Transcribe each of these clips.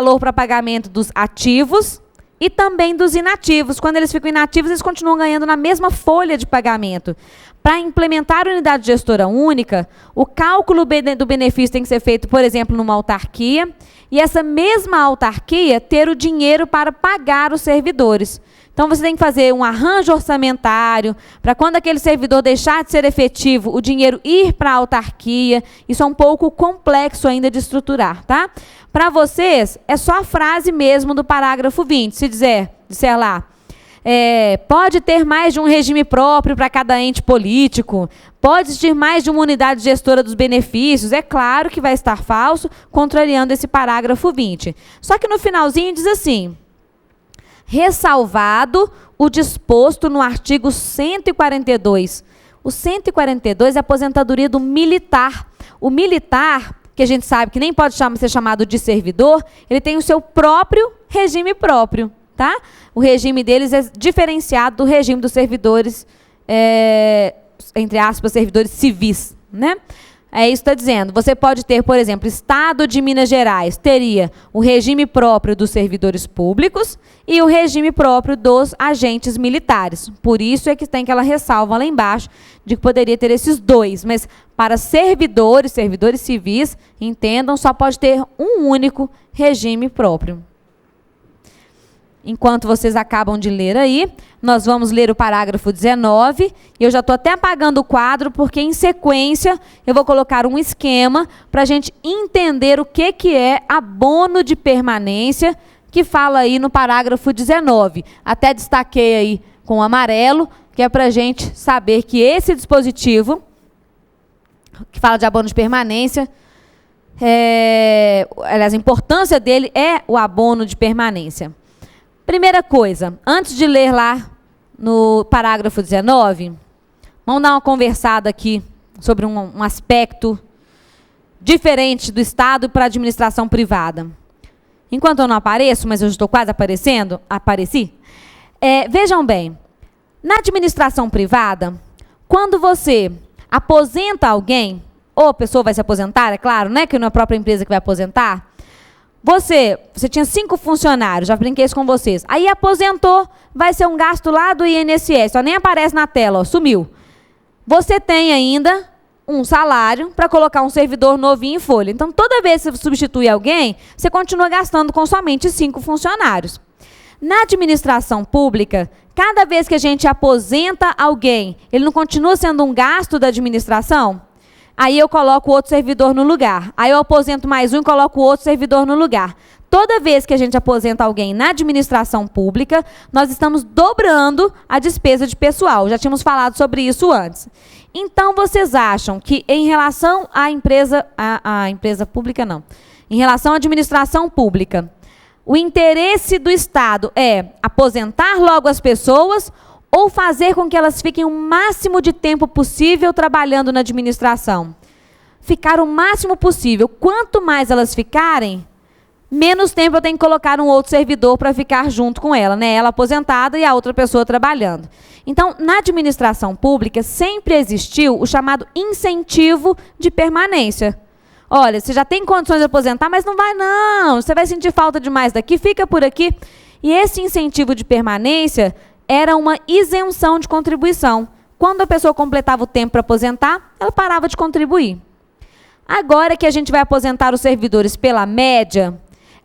valor para pagamento dos ativos e também dos inativos. Quando eles ficam inativos, eles continuam ganhando na mesma folha de pagamento. Para implementar a unidade gestora única, o cálculo do benefício tem que ser feito, por exemplo, numa autarquia, e essa mesma autarquia ter o dinheiro para pagar os servidores. Então, você tem que fazer um arranjo orçamentário para quando aquele servidor deixar de ser efetivo, o dinheiro ir para a autarquia. Isso é um pouco complexo ainda de estruturar, tá? Para vocês, é só a frase mesmo do parágrafo 20. Se disser lá, pode ter mais de um regime próprio para cada ente político, pode existir mais de uma unidade gestora dos benefícios, é claro que vai estar falso, contrariando esse parágrafo 20. Só que no finalzinho diz assim: ressalvado o disposto no artigo 142. O 142 é a aposentadoria do militar. O militar, que a gente sabe que nem pode ser chamado de servidor, ele tem o seu próprio regime próprio, tá? O regime deles é diferenciado do regime dos servidores, entre aspas, servidores civis, né? É isso que está dizendo. Você pode ter, por exemplo, Estado de Minas Gerais teria o regime próprio dos servidores públicos e o regime próprio dos agentes militares. Por isso é que tem aquela ressalva lá embaixo de que poderia ter esses dois. Mas para servidores civis, entendam, só pode ter um único regime próprio. Enquanto vocês acabam de ler aí, nós vamos ler o parágrafo 19. Eu já estou até apagando o quadro, porque em sequência eu vou colocar um esquema para a gente entender o que é abono de permanência, que fala aí no parágrafo 19. Até destaquei aí com amarelo, que é para a gente saber que esse dispositivo, que fala de abono de permanência, aliás, a importância dele é o abono de permanência. Primeira coisa, antes de ler lá no parágrafo 19, vamos dar uma conversada aqui sobre um aspecto diferente do Estado para a administração privada. Enquanto eu não apareço, mas eu estou quase aparecendo, vejam bem, na administração privada, quando você aposenta alguém, ou a pessoa vai se aposentar, é claro, né, que não é a própria empresa que vai aposentar, você tinha 5 funcionários, já brinquei isso com vocês. Aí aposentou, vai ser um gasto lá do INSS, só nem aparece na tela, ó, sumiu. Você tem ainda um salário para colocar um servidor novinho em folha. Então, toda vez que você substitui alguém, você continua gastando com somente 5 funcionários. Na administração pública, cada vez que a gente aposenta alguém, ele não continua sendo um gasto da administração? Aí eu coloco outro servidor no lugar. Aí eu aposento mais um e coloco outro servidor no lugar. Toda vez que a gente aposenta alguém na administração pública, nós estamos dobrando a despesa de pessoal. Já tínhamos falado sobre isso antes. Então, vocês acham que em relação à empresa pública, não. Em relação à administração pública, o interesse do Estado é aposentar logo as pessoas ou fazer com que elas fiquem o máximo de tempo possível trabalhando na administração? Ficar o máximo possível. Quanto mais elas ficarem, menos tempo eu tenho que colocar um outro servidor para ficar junto com ela, né? Ela aposentada e a outra pessoa trabalhando. Então, na administração pública, sempre existiu o chamado incentivo de permanência. Olha, você já tem condições de aposentar, mas não vai não, você vai sentir falta demais daqui, fica por aqui. E esse incentivo de permanência era uma isenção de contribuição. Quando a pessoa completava o tempo para aposentar, ela parava de contribuir. Agora que a gente vai aposentar os servidores pela média,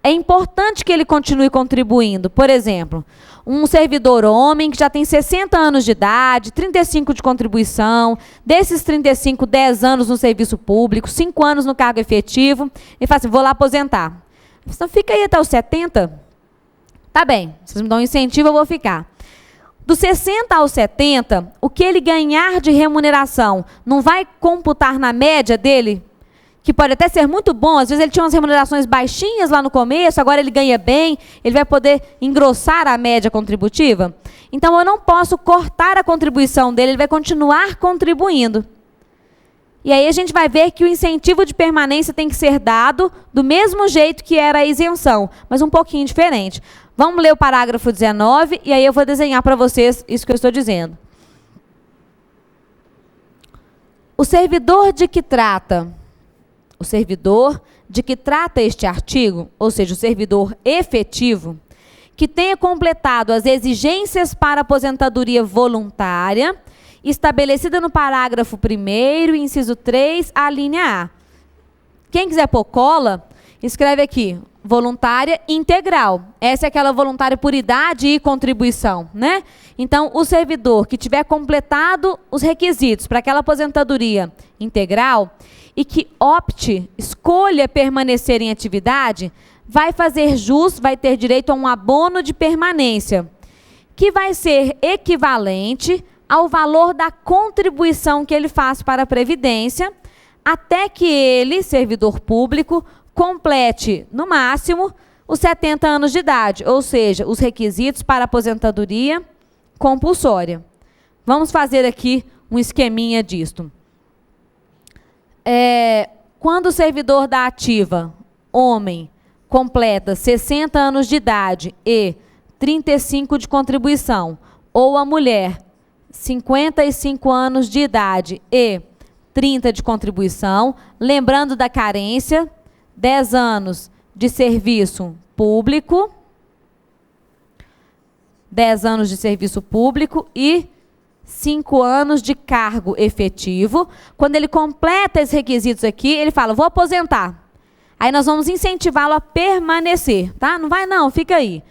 é importante que ele continue contribuindo. Por exemplo, um servidor homem que já tem 60 anos de idade, 35 de contribuição, desses 35, 10 anos no serviço público, 5 anos no cargo efetivo, ele fala assim, vou lá aposentar. Então, fica aí até os 70. Tá bem, vocês me dão um incentivo, eu vou ficar. Dos 60 aos 70, o que ele ganhar de remuneração não vai computar na média dele, que pode até ser muito bom, às vezes ele tinha umas remunerações baixinhas lá no começo, agora ele ganha bem, ele vai poder engrossar a média contributiva? Então, eu não posso cortar a contribuição dele, ele vai continuar contribuindo. E aí a gente vai ver que o incentivo de permanência tem que ser dado do mesmo jeito que era a isenção, mas um pouquinho diferente. Vamos ler o parágrafo 19 e aí eu vou desenhar para vocês isso que eu estou dizendo. O servidor de que trata de que trata este artigo, ou seja, o servidor efetivo, que tenha completado as exigências para aposentadoria voluntária, estabelecida no parágrafo 1º, inciso 3, a linha A. Quem quiser pôr cola, escreve aqui, voluntária integral. Essa é aquela voluntária por idade e contribuição, né? Então, o servidor que tiver completado os requisitos para aquela aposentadoria integral e que escolha permanecer em atividade, vai fazer jus, vai ter direito a um abono de permanência, que vai ser equivalente ao valor da contribuição que ele faz para a Previdência, até que ele, servidor público, complete, no máximo, os 70 anos de idade, ou seja, os requisitos para a aposentadoria compulsória. Vamos fazer aqui um esqueminha disto. Quando o servidor da ativa, homem, completa 60 anos de idade e 35 de contribuição, ou a mulher, 55 anos de idade e 30 de contribuição, lembrando da carência, 10 anos de serviço público, 10 anos de serviço público e 5 anos de cargo efetivo. Quando ele completa esses requisitos aqui, ele fala, vou aposentar. Aí nós vamos incentivá-lo a permanecer, tá? Não vai não, fica aí.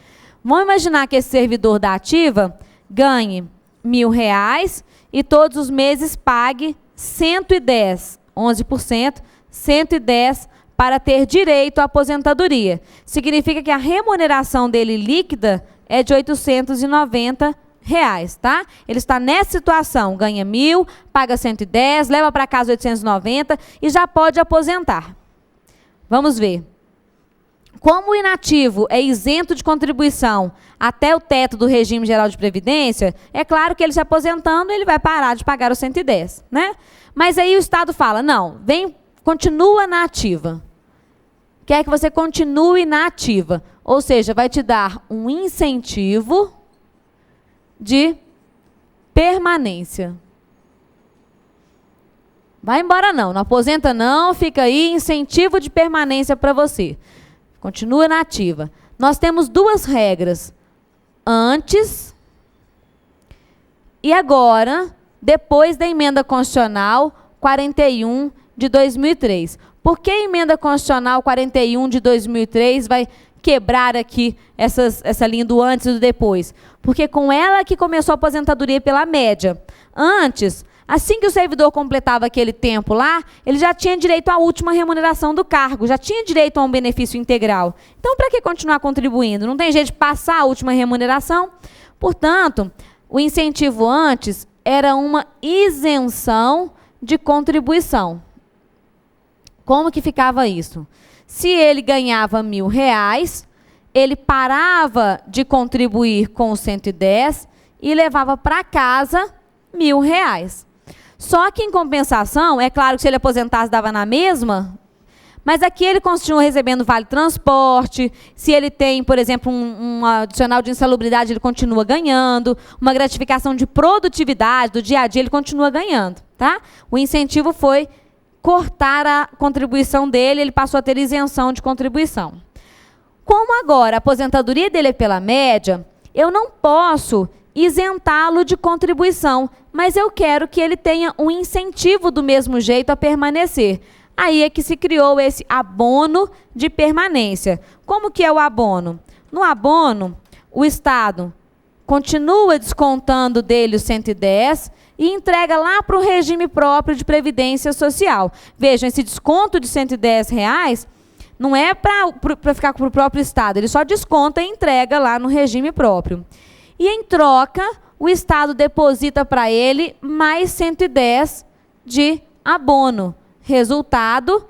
Vamos imaginar que esse servidor da ativa ganhe R$1.000 e todos os meses pague 110, 11%, 110 para ter direito à aposentadoria. Significa que a remuneração dele líquida é de R$890, tá? Ele está nessa situação, ganha 1.000, paga 110, leva para casa 890 e já pode aposentar. Vamos ver. Como o inativo é isento de contribuição até o teto do regime geral de previdência, é claro que ele se aposentando, ele vai parar de pagar os 110, né? Mas aí o Estado fala, não, continua na ativa. Quer que você continue na ativa. Ou seja, vai te dar um incentivo de permanência. Vai embora não aposenta não, fica aí, incentivo de permanência para você. Continua na ativa. Nós temos duas regras. Antes e agora, depois da emenda constitucional 41 de 2003. Por que a emenda constitucional 41 de 2003 vai quebrar aqui essa linha do antes e do depois? Porque com ela que começou a aposentadoria pela média. Antes, assim que o servidor completava aquele tempo lá, ele já tinha direito à última remuneração do cargo, já tinha direito a um benefício integral. Então, para que continuar contribuindo? Não tem jeito de passar a última remuneração? Portanto, o incentivo antes era uma isenção de contribuição. Como que ficava isso? Se ele ganhava R$1.000, ele parava de contribuir com os 110 e levava para casa R$1.000. Só que, em compensação, é claro que se ele aposentasse, dava na mesma, mas aqui ele continua recebendo vale transporte, se ele tem, por exemplo, um adicional de insalubridade, ele continua ganhando, uma gratificação de produtividade do dia a dia, ele continua ganhando, tá? O incentivo foi cortar a contribuição dele, ele passou a ter isenção de contribuição. Como agora a aposentadoria dele é pela média, eu não posso isentá-lo de contribuição, mas eu quero que ele tenha um incentivo do mesmo jeito a permanecer. Aí é que se criou esse abono de permanência. Como que é o abono? No abono, o Estado continua descontando dele os 110 e entrega lá para o regime próprio de previdência social. Vejam, esse desconto de R$110 não é para ficar para o próprio Estado, ele só desconta e entrega lá no regime próprio. E em troca, o Estado deposita para ele mais 110 de abono. Resultado,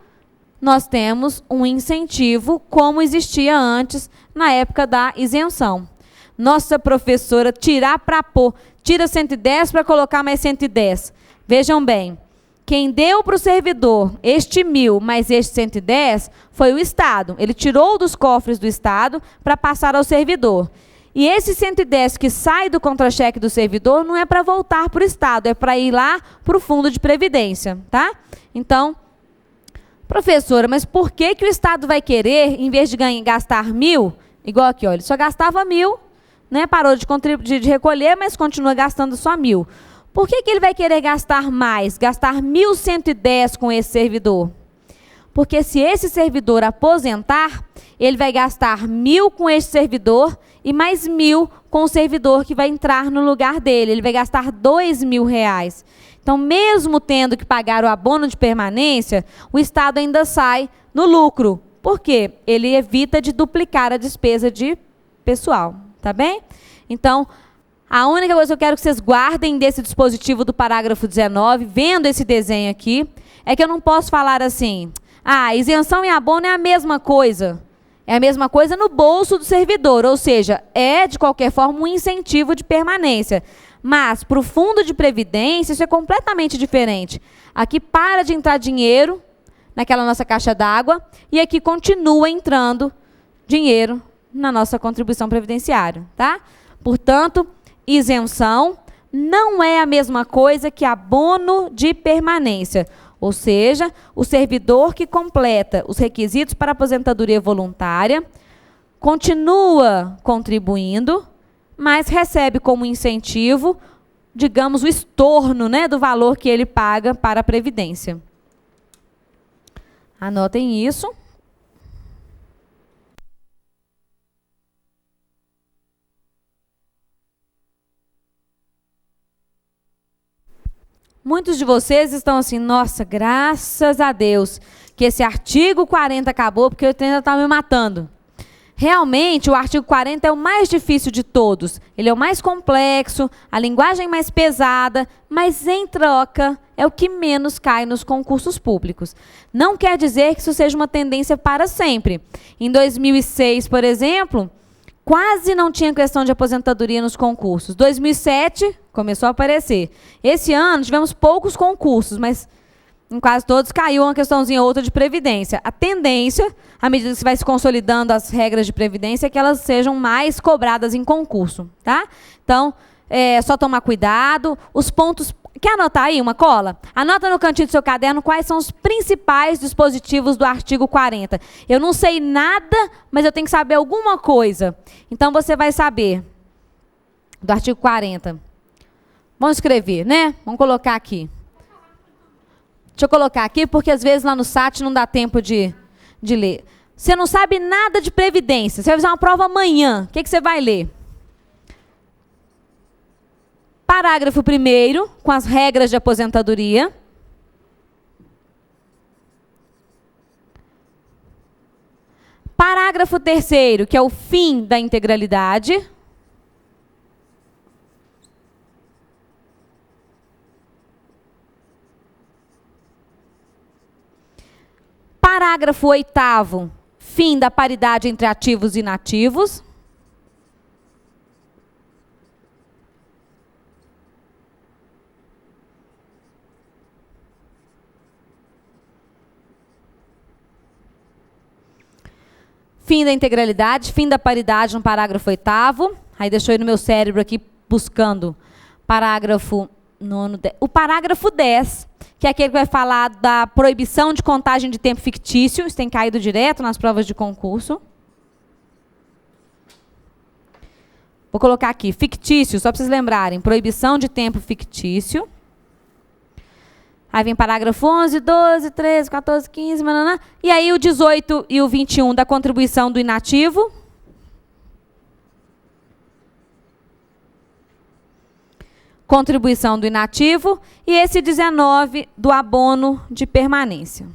nós temos um incentivo como existia antes, na época da isenção. Nossa professora, tirar para pôr, tira 110 para colocar mais 110. Vejam bem, quem deu para o servidor este 1.000 mais este 110 foi o Estado. Ele tirou dos cofres do Estado para passar ao servidor. E esse 110 que sai do contra-cheque do servidor não é para voltar para o Estado, é para ir lá para o fundo de previdência, tá? Então, Professora, mas por que que o Estado vai querer, em vez de gastar 1.000, igual aqui, olha, ele só gastava 1.000, né, parou de recolher, mas continua gastando só 1.000. Por que que ele vai querer gastar mais, gastar 1.110 com esse servidor? Porque se esse servidor aposentar, ele vai gastar 1.000 com esse servidor e mais 1.000 com o servidor que vai entrar no lugar dele. Ele vai gastar R$2.000. Então, mesmo tendo que pagar o abono de permanência, o Estado ainda sai no lucro. Por quê? Ele evita de duplicar a despesa de pessoal, tá bem? Então, a única coisa que eu quero que vocês guardem desse dispositivo do parágrafo 19, vendo esse desenho aqui, é que eu não posso falar assim, isenção e abono é a mesma coisa. É a mesma coisa no bolso do servidor, ou seja, é, de qualquer forma, um incentivo de permanência. Mas, para o fundo de previdência, isso é completamente diferente. Aqui para de entrar dinheiro naquela nossa caixa d'água e aqui continua entrando dinheiro na nossa contribuição previdenciária, tá? Portanto, isenção não é a mesma coisa que abono de permanência. Ou seja, o servidor que completa os requisitos para aposentadoria voluntária continua contribuindo, mas recebe como incentivo, digamos, o estorno, né, do valor que ele paga para a Previdência. Anotem isso. Muitos de vocês estão assim, nossa, graças a Deus que esse artigo 40 acabou, porque eu ainda estava me matando. Realmente, o artigo 40 é o mais difícil de todos. Ele é o mais complexo, a linguagem mais pesada, mas em troca é o que menos cai nos concursos públicos. Não quer dizer que isso seja uma tendência para sempre. Em 2006, por exemplo, quase não tinha questão de aposentadoria nos concursos. 2007, começou a aparecer. Esse ano, tivemos poucos concursos, mas em quase todos caiu uma questãozinha ou outra de previdência. A tendência, à medida que se vai se consolidando as regras de previdência, é que elas sejam mais cobradas em concurso, tá? Então, é só tomar cuidado. Os pontos... Quer anotar aí uma cola? Anota no cantinho do seu caderno quais são os principais dispositivos do artigo 40. Eu não sei nada, mas eu tenho que saber alguma coisa. Então, você vai saber do artigo 40. Vamos escrever, né? Vamos colocar aqui. Deixa eu colocar aqui, porque às vezes lá no SAT não dá tempo de ler. Você não sabe nada de previdência. Você vai fazer uma prova amanhã. O que você vai ler? Parágrafo 1º, com as regras de aposentadoria. Parágrafo 3º, que é o fim da integralidade. Parágrafo 8º, fim da paridade entre ativos e inativos. Fim da integralidade, fim da paridade no parágrafo 8º. Aí deixou aí no meu cérebro aqui buscando parágrafo 9º. O parágrafo 10, que é aquele que vai falar da proibição de contagem de tempo fictício. Isso tem caído direto nas provas de concurso. Vou colocar aqui, fictício, só para vocês lembrarem. Proibição de tempo fictício. Aí vem parágrafo 11, 12, 13, 14, 15, manana. E aí o 18 e o 21 da contribuição do inativo. Contribuição do inativo. E esse 19 do abono de permanência.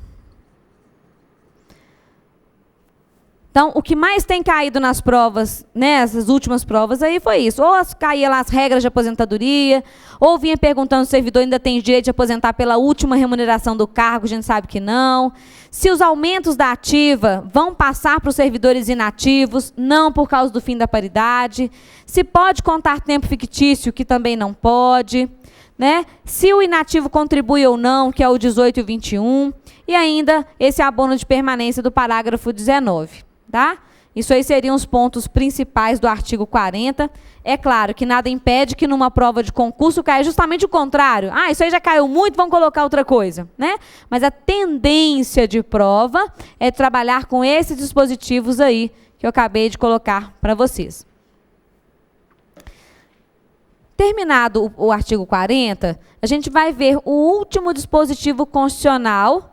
Então, o que mais tem caído nas provas, nessas últimas provas aí, foi isso. Ou caía lá as regras de aposentadoria, ou vinha perguntando se o servidor ainda tem direito de aposentar pela última remuneração do cargo, a gente sabe que não. Se os aumentos da ativa vão passar para os servidores inativos, não por causa do fim da paridade. Se pode contar tempo fictício, que também não pode. Né? Se o inativo contribui ou não, que é o 18 e o 21. E ainda esse abono de permanência do parágrafo 19. Tá? Isso aí seriam os pontos principais do artigo 40. É claro que nada impede que numa prova de concurso caia justamente o contrário. Ah, isso aí já caiu muito, vamos colocar outra coisa, né? Mas a tendência de prova é trabalhar com esses dispositivos aí que eu acabei de colocar para vocês. Terminado o artigo 40, a gente vai ver o último dispositivo constitucional